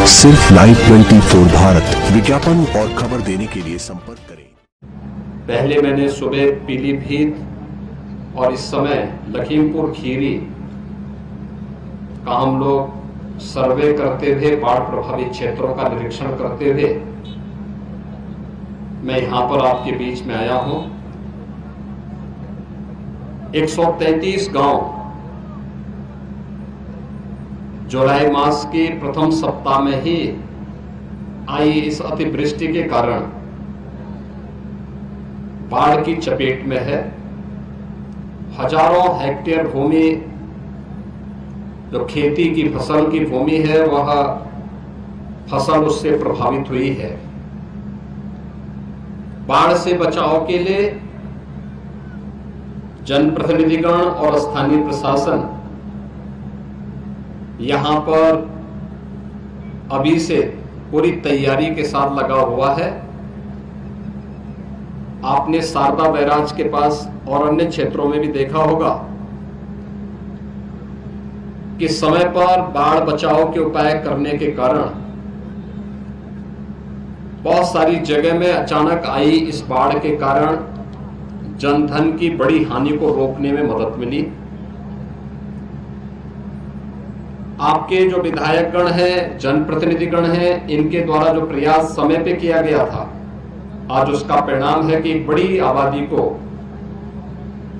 सिर्फ लाइव 24 भारत विज्ञापन और खबर देने के लिए संपर्क करें। पहले मैंने सुबह पीलीभीत और इस समय लखीमपुर खीरी का हम लोग सर्वे करते हुए बाढ़ प्रभावित क्षेत्रों का निरीक्षण करते हुए मैं यहां पर आपके बीच में आया हूं। 133 गांव जुलाई मास के प्रथम सप्ताह में ही आई इस अतिवृष्टि के कारण बाढ़ की चपेट में है। हजारों हेक्टेयर भूमि जो खेती की फसल की भूमि है वह फसल उससे प्रभावित हुई है। बाढ़ से बचाव के लिए जनप्रतिनिधिगण और स्थानीय प्रशासन यहां पर अभी से पूरी तैयारी के साथ लगा हुआ है। आपने शारदा बैराज के पास और अन्य क्षेत्रों में भी देखा होगा कि समय पर बाढ़ बचाव के उपाय करने के कारण बहुत सारी जगह में अचानक आई इस बाढ़ के कारण जनधन की बड़ी हानि को रोकने में मदद मिली। आपके जो विधायकगण हैं, जनप्रतिनिधिगण हैं, इनके द्वारा जो प्रयास समय पे किया गया था, आज उसका परिणाम है कि एक बड़ी आबादी को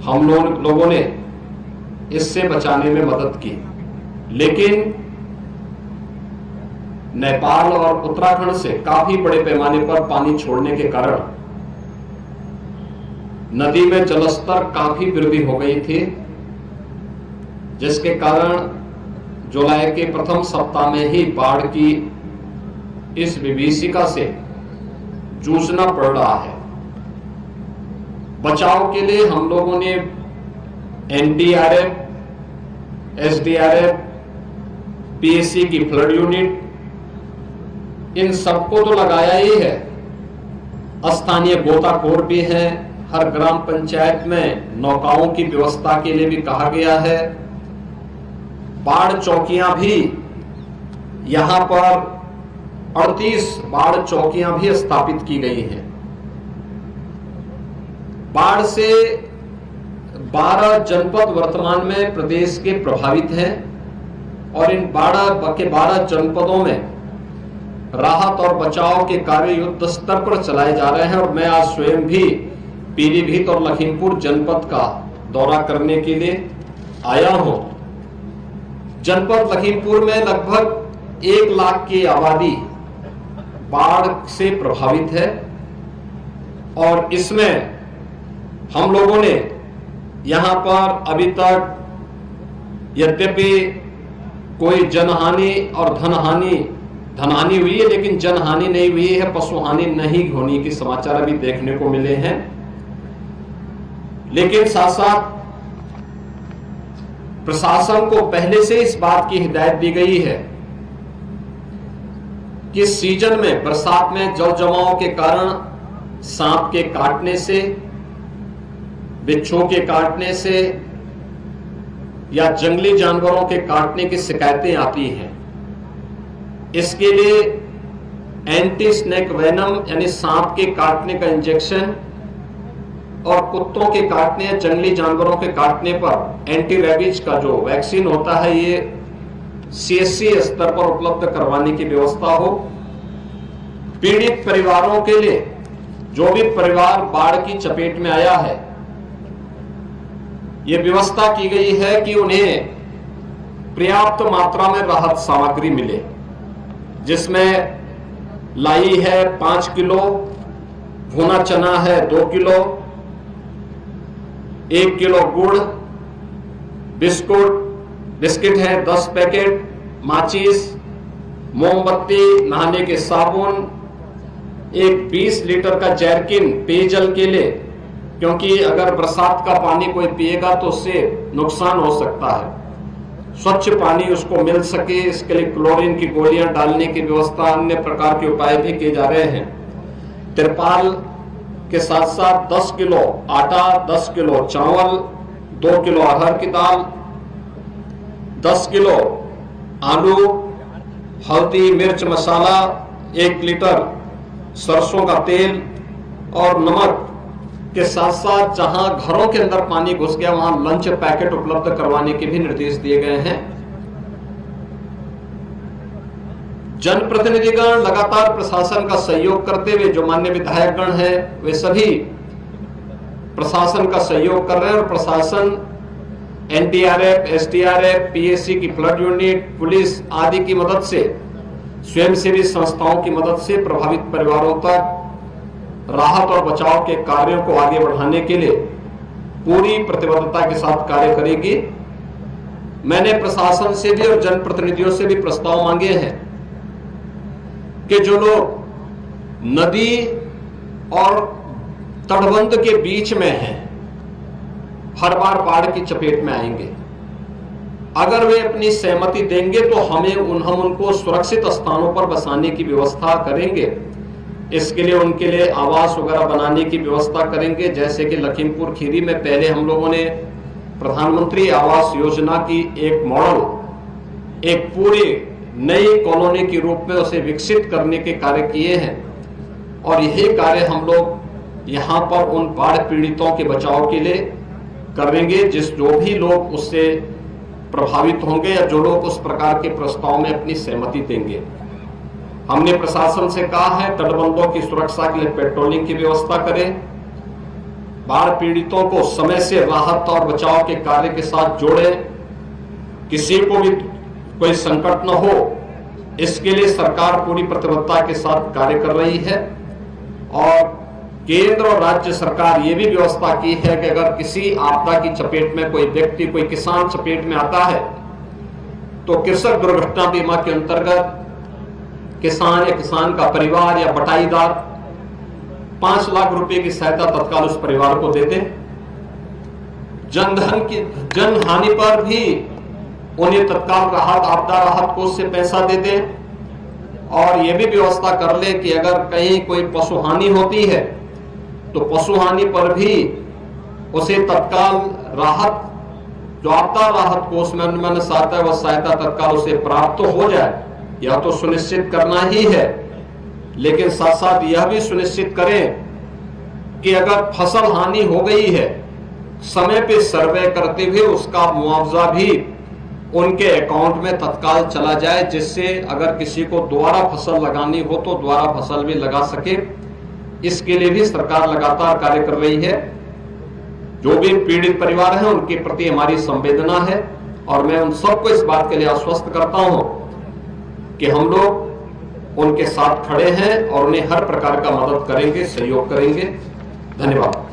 हम लोगों ने इससे बचाने में मदद की। लेकिन नेपाल और उत्तराखंड से काफी बड़े पैमाने पर पानी छोड़ने के कारण नदी में जलस्तर काफी वृद्धि हो गई थी, जिसके कारण जुलाई के प्रथम सप्ताह में ही बाढ़ की इस विभीषिका से जूझना पड़ रहा है। बचाव के लिए हम लोगों ने एनडीआरएफ, एसडीआरएफ, पीएससी की फ्लड यूनिट, इन सबको तो लगाया ही है। स्थानीय गोताखोर भी हैं। हर ग्राम पंचायत में नौकाओं की व्यवस्था के लिए भी कहा गया है। बाढ़ चौकियां भी यहां पर 38 बाढ़ चौकियां भी स्थापित की गई हैं। बाढ़ से 12 जनपद वर्तमान में प्रदेश के प्रभावित हैं और इन 12 जनपदों में राहत और बचाव के कार्य युद्ध स्तर पर चलाए जा रहे हैं। और मैं आज स्वयं भी पीलीभीत और लखीमपुर जनपद का दौरा करने के लिए आया हूं। जनपद लखीमपुर में लगभग 1 लाख की आबादी बाढ़ से प्रभावित है और इसमें हम लोगों ने यहां पर अभी तक यद्यपि कोई जनहानि और धनहानि हुई है, लेकिन जनहानि नहीं हुई है, पशुहानि नहीं होने के समाचार अभी देखने को मिले हैं। लेकिन साथ साथ प्रशासन को पहले से इस बात की हिदायत दी गई है कि सीजन में बरसात में जल जमाव के कारण सांप के काटने से, बिच्छू के काटने से या जंगली जानवरों के काटने की शिकायतें आती हैं। इसके लिए एंटी स्नेक वेनम यानी सांप के काटने का इंजेक्शन और कुत्तों के काटने या जंगली जानवरों के काटने पर एंटी रेबीज का जो वैक्सीन होता है, ये सीएससी स्तर पर उपलब्ध करवाने की व्यवस्था हो। पीड़ित परिवारों के लिए, जो भी परिवार बाढ़ की चपेट में आया है, ये व्यवस्था की गई है कि उन्हें पर्याप्त मात्रा में राहत सामग्री मिले, जिसमें लाई है 5 किलो, भुना चना है 2 किलो, 1 किलो गुड़, बिस्किट है 10 पैकेट, माचिस, मोमबत्ती, नहाने के साबुन, एक 20 लीटर का जैरकिन पेयजल के लिए, क्योंकि अगर बरसात का पानी कोई पिएगा तो उससे नुकसान हो सकता है। स्वच्छ पानी उसको मिल सके, इसके लिए क्लोरीन की गोलियां डालने की व्यवस्था, अन्य प्रकार के उपाय भी किए जा रहे हैं। तिरपाल के साथ साथ 10 किलो आटा, 10 किलो चावल, 2 किलो अरहर की दाल, 10 किलो आलू, हल्दी, मिर्च मसाला, 1 लीटर सरसों का तेल और नमक के साथ साथ जहां घरों के अंदर पानी घुस गया वहां लंच पैकेट उपलब्ध करवाने के भी निर्देश दिए गए हैं। जनप्रतिनिधिगण लगातार प्रशासन का सहयोग करते हुए, जो माननीय विधायकगण हैं वे सभी प्रशासन का सहयोग कर रहे हैं और प्रशासन एनडीआरएफ, एसडीआरएफ, पीएसी की फ्लड यूनिट, पुलिस आदि की मदद से, स्वयंसेवी संस्थाओं की मदद से प्रभावित परिवारों तक राहत और बचाव के कार्यों को आगे बढ़ाने के लिए पूरी प्रतिबद्धता के साथ कार्य करेगी। मैंने प्रशासन से भी और जनप्रतिनिधियों से भी प्रस्ताव मांगे हैं कि जो लोग नदी और तटबंध के बीच में हैं, हर बार बाढ़ की चपेट में आएंगे, अगर वे अपनी सहमति देंगे तो हम उनको सुरक्षित स्थानों पर बसाने की व्यवस्था करेंगे। इसके लिए उनके लिए आवास वगैरह बनाने की व्यवस्था करेंगे। जैसे कि लखीमपुर खीरी में पहले हम लोगों ने प्रधानमंत्री आवास योजना की एक मॉडल, एक पूरी नई कॉलोनी के रूप में उसे विकसित करने के कार्य किए हैं और यही कार्य हम लोग यहाँ पर उन बाढ़ पीड़ितों के बचाव के लिए करेंगे। जो भी लोग उससे प्रभावित होंगे या जो लोग उस प्रकार के प्रस्ताव में अपनी सहमति देंगे, हमने प्रशासन से कहा है तटबंधों की सुरक्षा के लिए पेट्रोलिंग की व्यवस्था करें, बाढ़ पीड़ितों को समय से राहत और बचाव के कार्य के साथ जोड़ें, किसी को भी कोई संकट न हो, इसके लिए सरकार पूरी प्रतिबद्धता के साथ कार्य कर रही है। और केंद्र और राज्य सरकार ये भी व्यवस्था की है कि अगर किसी आपदा की चपेट में कोई व्यक्ति, कोई किसान चपेट में आता है तो कृषक दुर्घटना बीमा के अंतर्गत किसान या किसान का परिवार या बटाईदार 5 लाख रुपए की सहायता तत्काल उस परिवार को देते। जन हानि पर भी उन्हें तत्काल राहत, आपदा राहत कोष से पैसा देते और यह भी व्यवस्था कर ले कि अगर कहीं कोई पशु हानि होती है तो पशु हानि पर भी उसे तत्काल राहत, जो आपदा राहत कोष में अनुमान आता है, वह सहायता तत्काल उसे प्राप्त हो जाए। यह तो सुनिश्चित करना ही है, लेकिन साथ साथ यह भी सुनिश्चित करें कि अगर फसल हानि हो गई है, समय पे सर्वे करते हुए उसका मुआवजा भी उनके अकाउंट में तत्काल चला जाए, जिससे अगर किसी को दोबारा फसल लगानी हो तो दोबारा फसल भी लगा सके। इसके लिए भी सरकार लगातार कार्य कर रही है। जो भी पीड़ित परिवार हैं उनके प्रति हमारी संवेदना है और मैं उन सबको इस बात के लिए आश्वस्त करता हूं कि हम लोग उनके साथ खड़े हैं और उन्हें हर प्रकार का मदद करेंगे, सहयोग करेंगे। धन्यवाद।